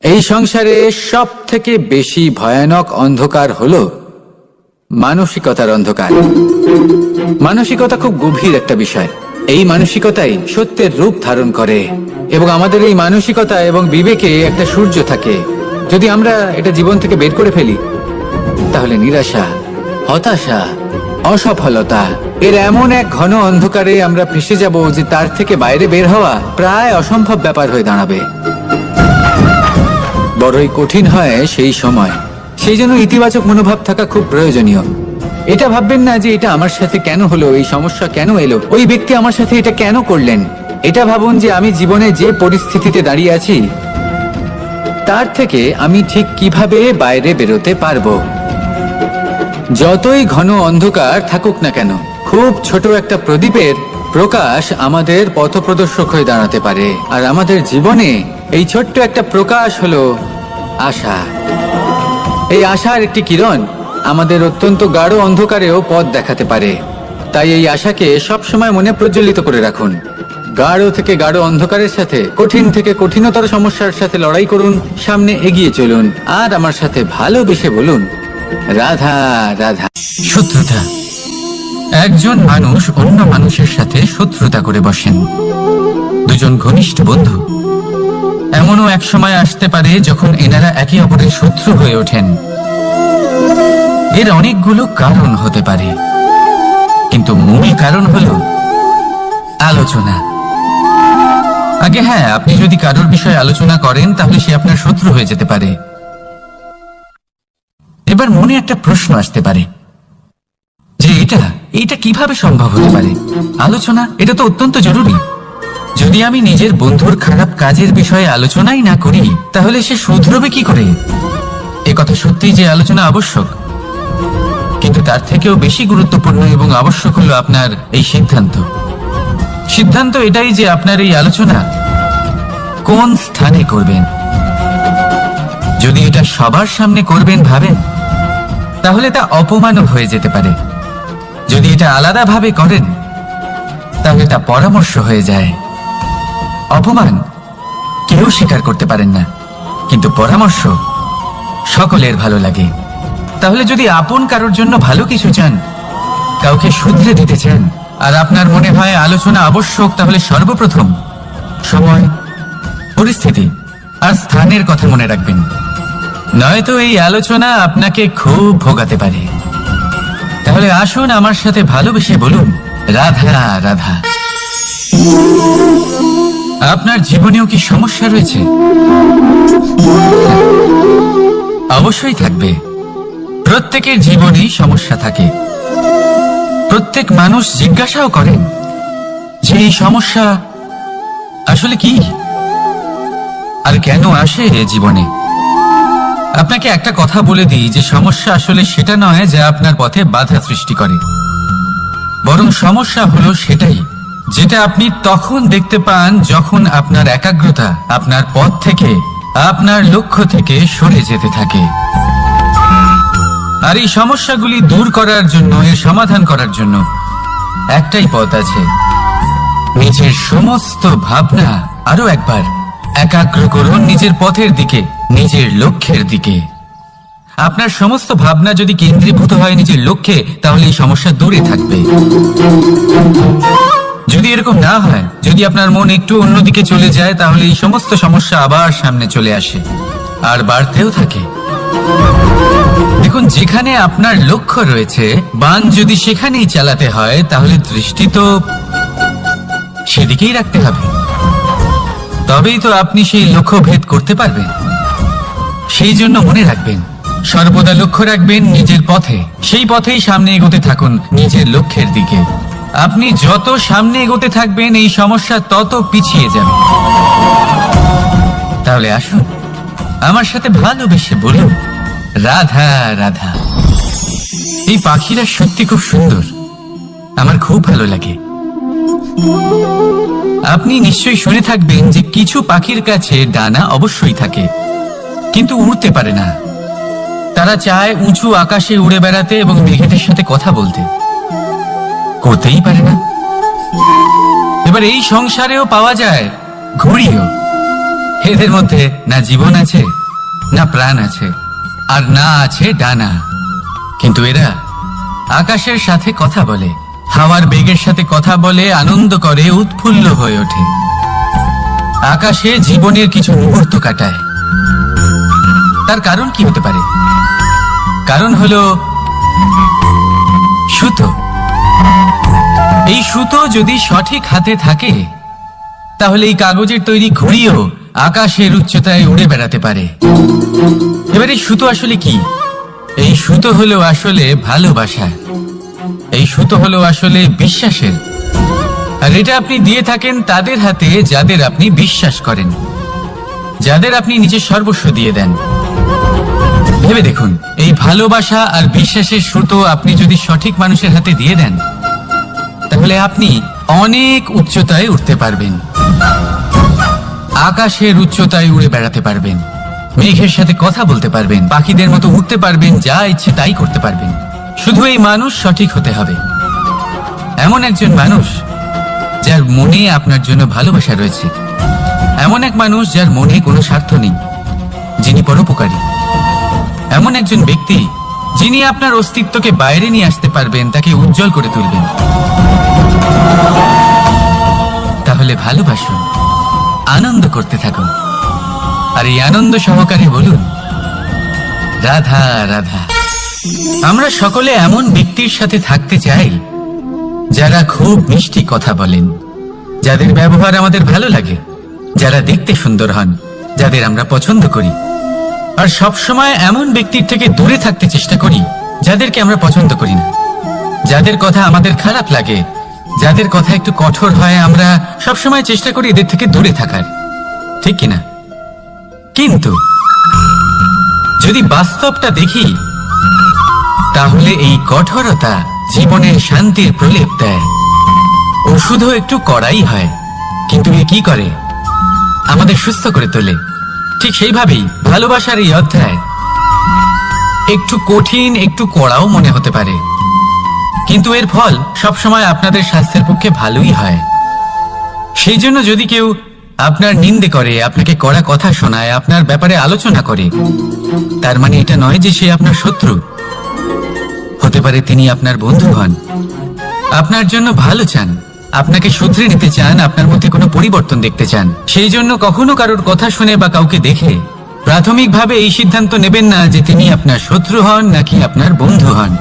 এই সংসারে সব থেকে বেশি ভয়ানক অন্ধকার হলো মানসিকতার অন্ধকার। মানসিকতা খুব গভীর একটা বিষয়। এই মানসিকতাই সত্যের রূপ ধারণ করে এবং আমাদের এই মানসিকতা এবং বিবেকে একটা সূর্য থাকে। যদি আমরা এটা জীবন থেকে বের করে ফেলি, তাহলে নিরাশা, হতাশা, অসফলতা এর এমন এক ঘন অন্ধকারে আমরা ফেসে যাব যে তার থেকে বাইরে বের হওয়া প্রায় অসম্ভব ব্যাপার হয়ে দাঁড়াবে। বড়ই কঠিন হয় সেই সময়। সেই জন্য ইতিবাচক মনোভাব থাকা খুব প্রয়োজনীয়। এটা ভাববেন না যে এটা আমার সাথে কেন হলো, এই সমস্যা কেন এলো, ওই ব্যক্তি আমার সাথে এটা কেন করলেন। এটা ভাবুন যে আমি জীবনে যে পরিস্থিতিতে দাঁড়িয়ে আছি, তার থেকে আমি ঠিক কিভাবে বাইরে বেরোতে পারবো। যতই ঘন অন্ধকার থাকুক না কেন, খুব ছোট একটা প্রদীপের প্রকাশ আমাদের পথপ্রদর্শক হয়ে দাঁড়াতে পারে। আর আমাদের জীবনে এই ছোট্ট একটা প্রকাশ হলো আশা। এই আশার একটি কিরণ আমাদের অত্যন্ত গাঢ় অন্ধকারেও পথ দেখাতে পারে। তাই এই আশাকে সবসময় মনে প্রজ্বলিত করে রাখুন। গাঢ় থেকে গাঢ় অন্ধকারের সাথে, কঠিন থেকে কঠিনতর সমস্যার সাথে লড়াই করুন, সামনে এগিয়ে চলুন, আর আমার সাথে ভালোবেসে বলুন, রাধা রাধা। শত্রুতা। একজন মানুষ অন্য মানুষের সাথে শত্রুতা করে বসেন, দুজন ঘনিষ্ঠ বন্ধু। এমনও এক সময় আসতে পারে যখন এনারা একে অপরের শত্রু হয়ে ওঠেন। এর অনেকগুলো কারণ হতে পারে, কিন্তু মূল কারণ হলো আলোচনা। আগে হ্যাঁ, আপনি যদি কারোর বিষয়ে আলোচনা করেন তাহলে সে আপনার শত্রু হয়ে যেতে পারে। এবার মনে একটা প্রশ্ন আসতে পারে যে এটা কিভাবে সম্ভব হতে পারে? আলোচনা, এটা তো অত্যন্ত জরুরি। যদি আমি নিজের বন্ধুর খারাপ কাজের বিষয়ে আলোচনাই না করি তাহলে সে শুধরবে কি করে? এ কথা সত্যি যে আলোচনা আবশ্যক, কিন্তু তার থেকেও বেশি গুরুত্বপূর্ণ এবং আবশ্যক হলো আপনার এই সিদ্ধান্ত। সিদ্ধান্ত এটাই যে আপনার এই আলোচনা কোন স্থানে করবেন। যদি এটা সবার সামনে করবেন ভাবেন, তাহলে তা অপমানও হয়ে যেতে পারে। যদি এটা আলাদাভাবে করেন তাহলে তা পরামর্শ হয়ে যায়। অপমান কেউ স্বীকার করতে পারেন না, কিন্তু পরামর্শ সকলের ভালো লাগে। তাহলে যদি আপন কারোর জন্য ভালো কিছু চান, কাউকে শুধরে দিতে চান, আর আপনার মনে হয় আলোচনা আবশ্যক, তাহলে সর্বপ্রথম সময়, পরিস্থিতি আর স্থানের কথা মনে রাখবেন। নয়তো এই আলোচনা আপনাকে খুব ভোগাতে পারে। তাহলে আসুন আমার সাথে ভালোবেসে বলুন, রাধা রাধা। আপনার জীবনেও কি সমস্যা রয়েছে? অবশ্যই থাকবে। প্রত্যেকের জীবনেই সমস্যা থাকে। প্রত্যেক মানুষ জিজ্ঞাসাও করেন যে এই সমস্যা আসলে কি আর কেন আসে জীবনে। আপনাকে একটা কথা বলে দিই যে সমস্যা আসলে সেটা নয় যা আপনার পথে বাধা সৃষ্টি করে, বরং সমস্যা হলো সেটাই যেটা আপনি তখন দেখতে পান যখন আপনার একাগ্রতা আপনার পথ থেকে, আপনার লক্ষ্য থেকে সরে যেতে থাকে। আর এই সমস্যাগুলি দূর করার জন্য, এর সমাধান করার জন্য একটাই পথ আছে। নিজের সমস্ত ভাবনা আরো একবার একাগ্র করুন নিজের পথের দিকে, নিজের লক্ষ্যের দিকে। আপনার সমস্ত ভাবনা যদি কেন্দ্রীভূত হয় নিজের লক্ষ্যে, তাহলে এই সমস্যা দূরে থাকবে। যদি এরকম না হয়, যদি আপনার মন একটু অন্যদিকে চলে যায়, তাহলে এই সমস্ত সমস্যা আবার সামনে চলে আসে আর বাড়তেও থাকে। দেখুন, যেখানে আপনার লক্ষ্য রয়েছে, বান যদি সেখানেই চালাতে হয়, তাহলে দৃষ্টি তো সেদিকেই রাখতে হবে। তবেই তো আপনি সেই লক্ষ্য ভেদ করতে পারবেন। সেই জন্য মনে রাখবেন, সর্বদা লক্ষ্য রাখবেন নিজের পথে, সেই পথেই সামনে এগোতে থাকুন নিজের লক্ষ্যের দিকে। আপনি যত সামনে এগোতে থাকবেন এই সমস্যা তত পিছিয়ে যাবে। তাহলে আসুন আমার সাথে ভালোবেসে বলুন, রাধা রাধা। এই পাখিরা সত্যি খুব সুন্দর, আমার খুব ভালো লাগে। আপনি নিশ্চয়ই শুনে থাকবেন যে কিছু পাখির কাছে ডানা অবশ্যই থাকে, কিন্তু উড়তে পারে না। তারা চায় উঁচু আকাশে উড়ে বেড়াতে এবং মেঘেদের সাথে কথা বলতে, করতেই পারে না। এবার এই সংসারেও পাওয়া যায় ঘুড়িও। এদের মধ্যে না জীবন আছে, না প্রাণ আছে, আর না আছে ডানা, কিন্তু এরা আকাশের সাথে কথা বলে, হাওয়ার বেগের সাথে কথা বলে, আনন্দ করে, উৎফুল্ল হয়ে ওঠে। আকাশে জীবনের কিছু মুহূর্ত কাটায়। তার কারণ কি হতে পারে? কারণ হলো সুতো। এই সুতো যদি সঠিক হাতে থাকে, তাহলে এই কাগজের তৈরি ঘুড়িও আকাশের উচ্চতায় উড়ে বেড়াতে পারে। এবার এই সুতো আসলে কি? এই সুতো হলো আসলে ভালোবাসা। এই সুতো হলো আসলে বিশ্বাসের। আর এটা আপনি দিয়ে থাকেন তাদের হাতে যাদের আপনি বিশ্বাস করেন, যাদের আপনি নিজের সর্বস্ব দিয়ে দেন। ভেবে দেখুন, এই ভালোবাসা আর বিশ্বাসের সুতো আপনি যদি সঠিক মানুষের হাতে দিয়ে দেন, তাহলে আপনি অনেক উচ্চতায় উঠতে পারবেন, আকাশের উচ্চতায় উড়ে বেড়াতে পারবেন, মেঘের সাথে কথা বলতে পারবেন, পাখিদের মতো উঠতে পারবেন, যা ইচ্ছে তাই করতে পারবেন। শুধু এই মানুষ সঠিক হতে হবে, এমন একজন মানুষ যার মনে আপনার জন্য ভালোবাসা রয়েছে, এমন এক মানুষ যার মনে কোনো স্বার্থ নেই, যিনি পরোপকারী, এমন একজন ব্যক্তি যিনি আপনার অস্তিত্বকে বাইরে নিয়ে আসতে পারবেন, তাকে উজ্জ্বল করে তুলবেন। তাহলে ভালোবাসুন, আনন্দ করতে থাকুন, আর এই আনন্দ সহকারে বলুন রাধা রাধা। আমরা সকলে এমন ব্যক্তির সাথে থাকতে চাই যারা খুব মিষ্টি কথা বলেন, যাদের ব্যবহার আমাদের ভালো লাগে, যারা দেখতে সুন্দর হন, যাদের আমরা পছন্দ করি। আর সবসময় এমন ব্যক্তির থেকে দূরে থাকতে চেষ্টা করি যাদেরকে আমরা পছন্দ করি না, যাদের কথা আমাদের খারাপ লাগে, যাদের কথা একটু কঠোর হয়। আমরা সবসময় চেষ্টা করি এদের থেকে দূরে থাকার, ঠিক কিনা? কিন্তু যদি বাস্তবটা দেখি, তাহলে এই কঠোরতা জীবনের শান্তির প্রলেপ দেয়। ওষুধও একটু কড়াই হয়, কিন্তু এ কি করে? আমাদের সুস্থ করে তোলে। ঠিক সেইভাবেই ভালোবাসার এই অধ্যায় একটু কঠিন, একটু কড়াও মনে হতে পারে, কিন্তু এর ফল সবসময় আপনাদের স্বাস্থ্যের পক্ষে ভালোই হয়। সেই জন্য যদি কেউ আপনার নিন্দে করে, আপনাকে কড়া কথা শোনায়, আপনার ব্যাপারে আলোচনা করে, তার মানে এটা নয় যে সে আপনার শত্রু। হতে পারে তিনি আপনার বন্ধু হন, আপনার জন্য ভালো চান, আপনাকে শুধরে নিতে চান, আপনার মধ্যে কোনো পরিবর্তন দেখতে চান। সেই জন্য কখনো কারোর কথা শুনে বা কাউকে দেখে প্রাথমিকভাবে এই সিদ্ধান্ত নেবেন না যে তিনি আপনার শত্রু হন নাকি আপনার বন্ধু হন।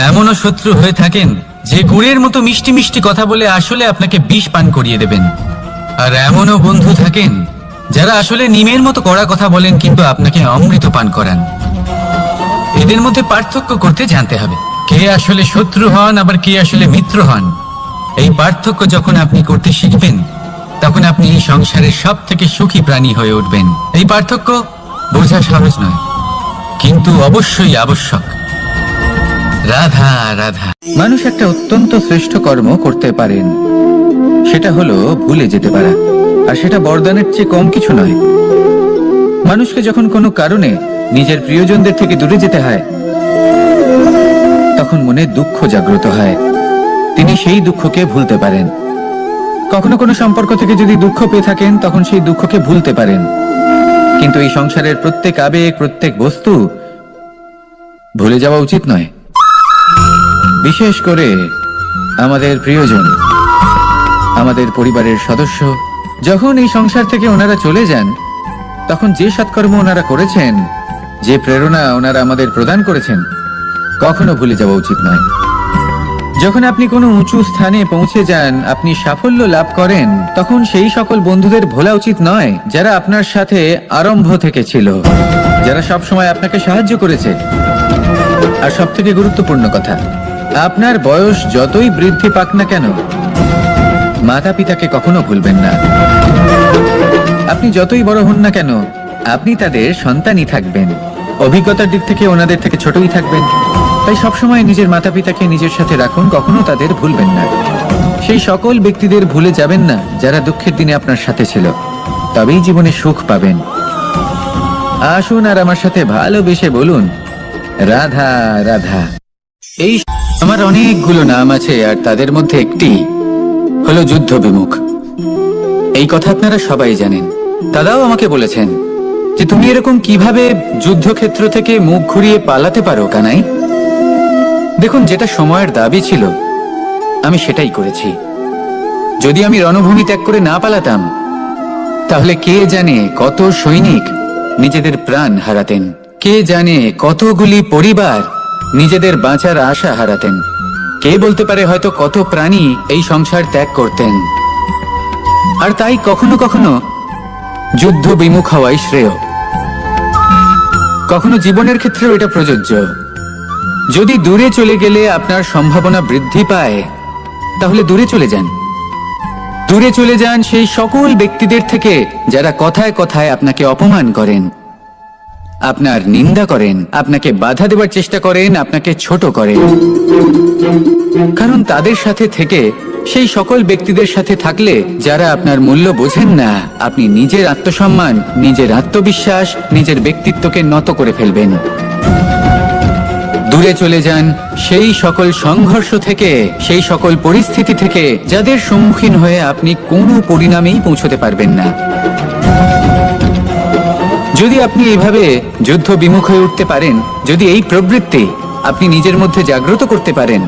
এমনও শত্রু হয়ে থাকেন যে গুড়ের মতো মিষ্টি মিষ্টি কথা বলে আসলে আপনাকে বিষ পান করিয়ে দেবেন, আর এমনও বন্ধু থাকেন যারা আসলে নিমের মতো কড়া কথা বলেন কিন্তু আপনাকে অমৃত পান করান। এদের মধ্যে পার্থক্য করতে জানতে হবে, কে আসলে শত্রু হন আবার কে আসলে মিত্র হন। এই পার্থক্য যখন আপনি করতে শিখবেন, তখন আপনি এই সংসারের সব থেকে সুখী প্রাণী হয়ে উঠবেন। এই পার্থক্য বোঝা সহজ নয়, কিন্তু অবশ্যই আবশ্যক। রাধা রাধা। মানুষ একটা অত্যন্ত শ্রেষ্ঠ কর্ম করতে পারেন, সেটা হলো ভুলে যেতে পারা, আর সেটা বরদানের চেয়ে কম কিছু নয়। মানুষকে যখন কোনো কারণে নিজের প্রিয়জনদের থেকে দূরে যেতে হয়, তখন মনে দুঃখ জাগ্রত হয়, তিনি সেই দুঃখকে ভুলতে পারেন। কখনো কোনো সম্পর্ক থেকে যদি দুঃখ পেয়ে থাকেন, তখন সেই দুঃখকে ভুলতে পারেন। কিন্তু এই সংসারের প্রত্যেক আবেগ, প্রত্যেক বস্তু ভুলে যাওয়া উচিত নয়। বিশেষ করে আমাদের প্রিয়জন, আমাদের পরিবারের সদস্য, যখন এই সংসার থেকে ওনারা চলে যান, তখন যে সৎকর্ম ওনারা করেছেন, যে প্রেরণা ওনারা আমাদের প্রদান করেছেন, কখনো ভুলে যাওয়া উচিত নয়। যখন আপনি কোনো উঁচু স্থানে পৌঁছে যান, আপনি সাফল্য লাভ করেন, তখন সেই সকল বন্ধুদের ভোলা উচিত নয় যারা আপনার সাথে আরম্ভ থেকে ছিল, যারা সব সময় আপনাকে সাহায্য করেছে। আর সব থেকে গুরুত্বপূর্ণ কথা, আপনার বয়স যতই বৃদ্ধি পাক না কেন, মাতা পিতাকে কখনো ভুলবেন না। আপনি যতই বড় হন না কেন, আপনি তাদের সন্তানই থাকবেন। অভিজ্ঞতার দিক থেকে ওনাদের থেকে ছোটই থাকবেন। তাই সবসময় নিজের মাতা পিতাকে নিজের সাথে রাখুন, কখনো তাদের ভুলবেন না। সেই সকল ব্যক্তিদের ভুলে যাবেন না যারা দুঃখের দিনে আপনার সাথে ছিল, তবেই জীবনে সুখ পাবেন। আসুন আর আমার সাথে ভালোবেসে বলুন রাধা রাধা। এই আমার অনেকগুলো নাম আছে, আর তাদের মধ্যে একটি হলো যুদ্ধ বিমুখ। এই কথা আপনারা সবাই জানেন। দাদাও আমাকে বলেছেন যে তুমি এরকম কিভাবে যুদ্ধক্ষেত্র থেকে মুখ ঘুরিয়ে পালাতে পারো কানাই। দেখুন, যেটা সময়ের দাবি ছিল আমি সেটাই করেছি। যদি আমি রণভূমি ত্যাগ করে না পালাতাম, তাহলে কে জানে কত সৈনিক নিজেদের প্রাণ হারাতেন, কে জানে কতগুলি পরিবার নিজেদের বাঁচার আশা হারাতেন, কে বলতে পারে হয়তো কত প্রাণী এই সংসার ত্যাগ করতেন। আর তাই কখনো কখনো যুদ্ধ বিমুখ হওয়াই শ্রেয়। কখনো জীবনের ক্ষেত্রেও এটা প্রযোজ্য। যদি দূরে চলে গেলে আপনার সম্ভাবনা বৃদ্ধি পায়, তাহলে দূরে চলে যান। দূরে চলে যান সেই সকল ব্যক্তিদের থেকে যারা কথায় কথায় আপনাকে অপমান করেন। আপনার নিন্দা করেন, আপনাকে বাধা দেওয়ার চেষ্টা করেন, আপনাকে ছোট করেন। কারণ তাদের সাথে থেকে, সেই সকল ব্যক্তিদের সাথে থাকলে যারা আপনার মূল্য বোঝেন না, আপনি নিজের আত্মসম্মান, নিজের আত্মবিশ্বাস, নিজের ব্যক্তিত্বকে নত করে ফেলবেন। দূরে চলে যান সেই সকল সংঘর্ষ থেকে, সেই সকল পরিস্থিতি থেকে যাদের সম্মুখীন হয়ে আপনি কোনো পরিণামেই পৌঁছতে পারবেন না। যদি আপনি এইভাবে যুদ্ধ বিমুখ হয়ে উঠতে পারেন, যদি এই প্রবৃত্তি আপনি নিজের মধ্যে জাগ্রত করতে পারেন,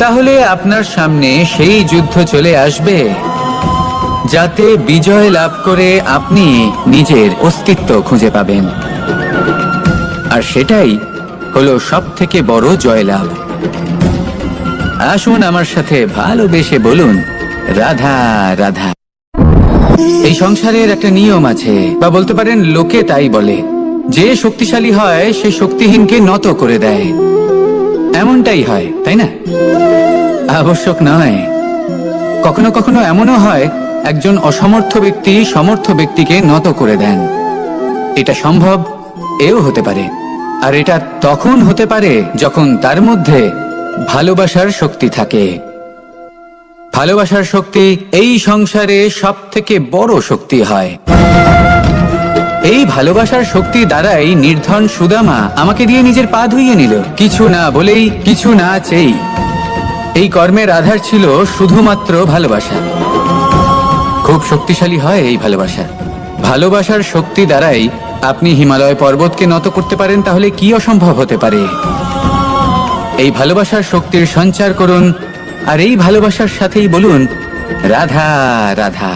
তাহলে আপনার সামনে সেই যুদ্ধ চলে আসবে যাতে বিজয় লাভ করে আপনি নিজের অস্তিত্ব খুঁজে পাবেন। আর সেটাই হলো সবথেকে বড় জয়লাভ। আসুন আমার সাথে ভালোবেসে বলুন, রাধা রাধা। এই সংসারের একটা নিয়ম আছে, বা বলতে পারেন লোকে তাই বলে, যে শক্তিশালী হয় সে শক্তিহীনকে নত করে দেয়। এমনটাই হয়, তাই না? আবশ্যক নয়, কখনো কখনো এমনও হয় একজন অসমর্থ ব্যক্তি সমর্থ ব্যক্তিকে নত করে দেন। এটা সম্ভব, এও হতে পারে। আর এটা তখন হতে পারে যখন তার মধ্যে ভালোবাসার শক্তি থাকে। ভালোবাসার শক্তি এই সংসারে সব থেকে বড় শক্তি হয়। এই ভালোবাসার শক্তি দ্বারাই নির্ধন সুদামা আমাকে দিয়ে নিজের পা ধুইয়ে নিল, কিছু না বলেই, কিছু না চেয়েই। এই কর্মের আধার ছিল শুধুমাত্র ভালোবাসা। খুব শক্তিশালী হয় এই ভালোবাসা। ভালোবাসার শক্তি দ্বারাই আপনি হিমালয় পর্বতকে নত করতে পারেন, তাহলে কি অসম্ভব হতে পারে? এই ভালোবাসার শক্তির সঞ্চার করুন, আর এই ভালোবাসার সাথেই বলুন, রাধা রাধা।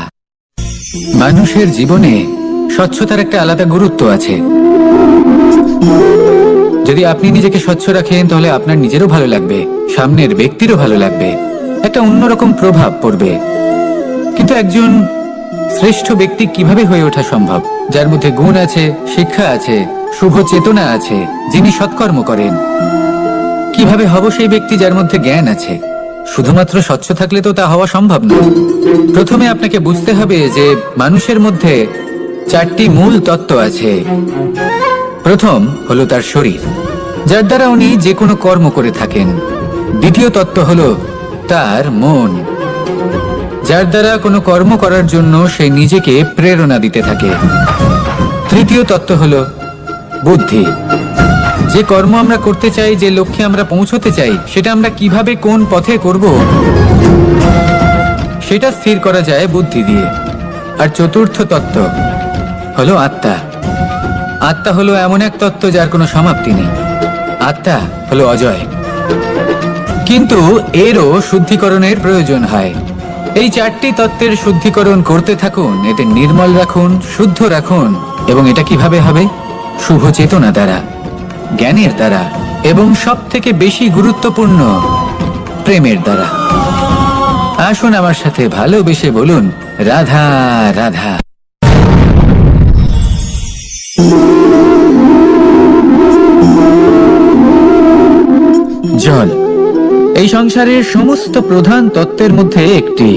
মানুষের জীবনে স্বচ্ছতার একটা আলাদা গুরুত্ব আছে। যদি আপনি নিজেকে স্বচ্ছ রাখেন, তাহলে আপনার নিজেরও ভালো লাগবে, সামনের ব্যক্তিরও ভালো লাগবে, একটা অন্যরকম প্রভাব পড়বে। কিন্তু একজন শ্রেষ্ঠ ব্যক্তি কিভাবে হয়ে ওঠা সম্ভব? যার মধ্যে গুণ আছে, শিক্ষা আছে, শুভ চেতনা আছে, যিনি সৎকর্ম করেন। কিভাবে হব সেই ব্যক্তি যার মধ্যে জ্ঞান আছে? শুধুমাত্র স্বচ্ছ থাকলে তো তা হওয়া সম্ভব না। প্রথমে আপনাকে বুঝতে হবে যে মানুষের মধ্যে 4টি মূল তত্ত্ব আছে। প্রথম হলো তার শরীর, যার দ্বারা উনি যে কোনো কর্ম করে থাকেন। দ্বিতীয় তত্ত্ব হলো তার মন, যার দ্বারা কোনো কর্ম করার জন্য সে নিজেকে প্রেরণা দিতে থাকে। তৃতীয় তত্ত্ব হলো বুদ্ধি, যে কর্ম আমরা করতে চাই, যে লক্ষ্যে আমরা পৌঁছতে চাই, সেটা আমরা কিভাবে কোন পথে করব সেটা স্থির করা যায় বুদ্ধি দিয়ে। আর চতুর্থ তত্ত্ব হলো আত্মা। আত্মা হলো এমন এক তত্ত্ব যার কোনো সমাপ্তি নেই। আত্মা হলো অজয়, কিন্তু এরও শুদ্ধিকরণের প্রয়োজন হয়। এই 4টি তত্ত্বের শুদ্ধিকরণ করতে থাকুন, এতে নির্মল রাখুন, শুদ্ধ রাখুন। এবং এটা কিভাবে হবে? শুভ চেতনা দ্বারা, জ্ঞানের দ্বারা, এবং সব থেকে বেশি গুরুত্বপূর্ণ প্রেমের দ্বারা। আসুন আমার সাথে ভালোবেসে বলুন, রাধা রাধা। জল এই সংসারের সমস্ত প্রধান তত্ত্বের মধ্যে একটি।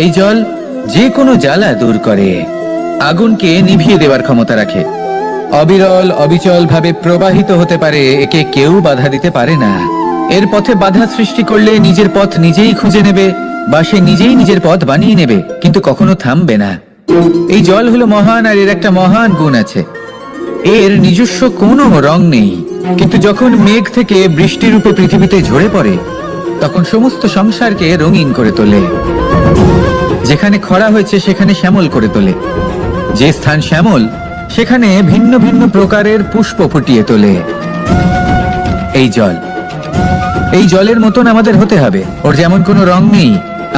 এই জল যে কোনো জ্বালা দূর করে, আগুনকে নিভিয়ে দেওয়ার ক্ষমতা রাখে, অবিরল অবিচল ভাবে প্রবাহিত হতে পারে, একে কেউ বাধা দিতে পারে না। এর পথে বাধা সৃষ্টি করলে নিজের পথ নিজেই খুঁজে নেবে, বা সে নিজেই নিজের পথ বানিয়ে নেবে, কিন্তু কখনো থামবে না। এই জল হলো মহান, আর এর একটা মহান গুণ আছে, এর নিজস্ব কোনো রং নেই। কিন্তু যখন মেঘ থেকে বৃষ্টি রূপে পৃথিবীতে ঝরে পড়ে, তখন সমস্ত সংসারকে রঙিন করে তোলে। যেখানে খরা হয়েছে সেখানে শ্যামল করে তোলে, যে স্থান শ্যামল সেখানে ভিন্ন ভিন্ন প্রকারের পুষ্প ফুটিয়ে তোলে। এই জল, এই জলের মতন আমাদের হতে হবে। ওর যেমন কোনো রং নেই,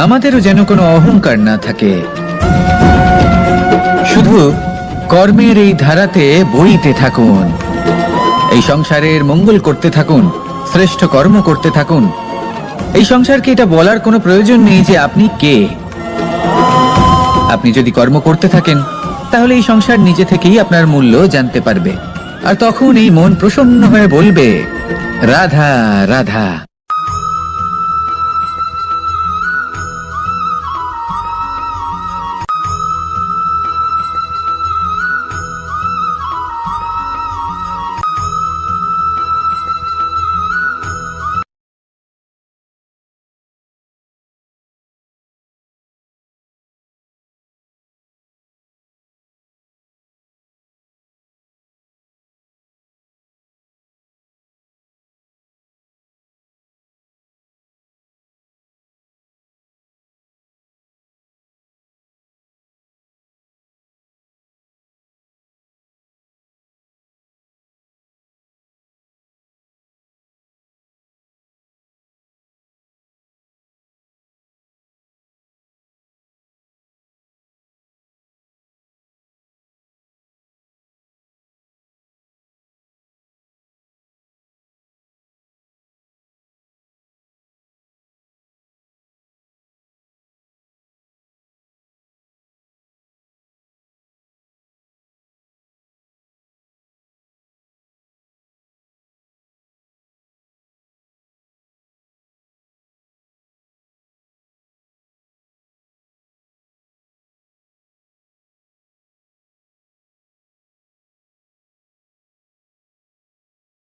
আমাদেরও যেন কোনো অহংকার না থাকে। শুধু কর্মের এই ধারাতে বইতে থাকুন, এই সংসারের মঙ্গল করতে থাকুন, শ্রেষ্ঠ কর্ম করতে থাকুন। এই সংসারকে এটা বলার কোনো প্রয়োজন নেই যে আপনি কে। আপনি যদি কর্ম করতে থাকেন, তাহলে এই সংসার নিজে থেকেই আপনার মূল্য জানতে পারবে। আর তখন এই মন প্রসন্ন হয়ে বলবে, রাধা রাধা।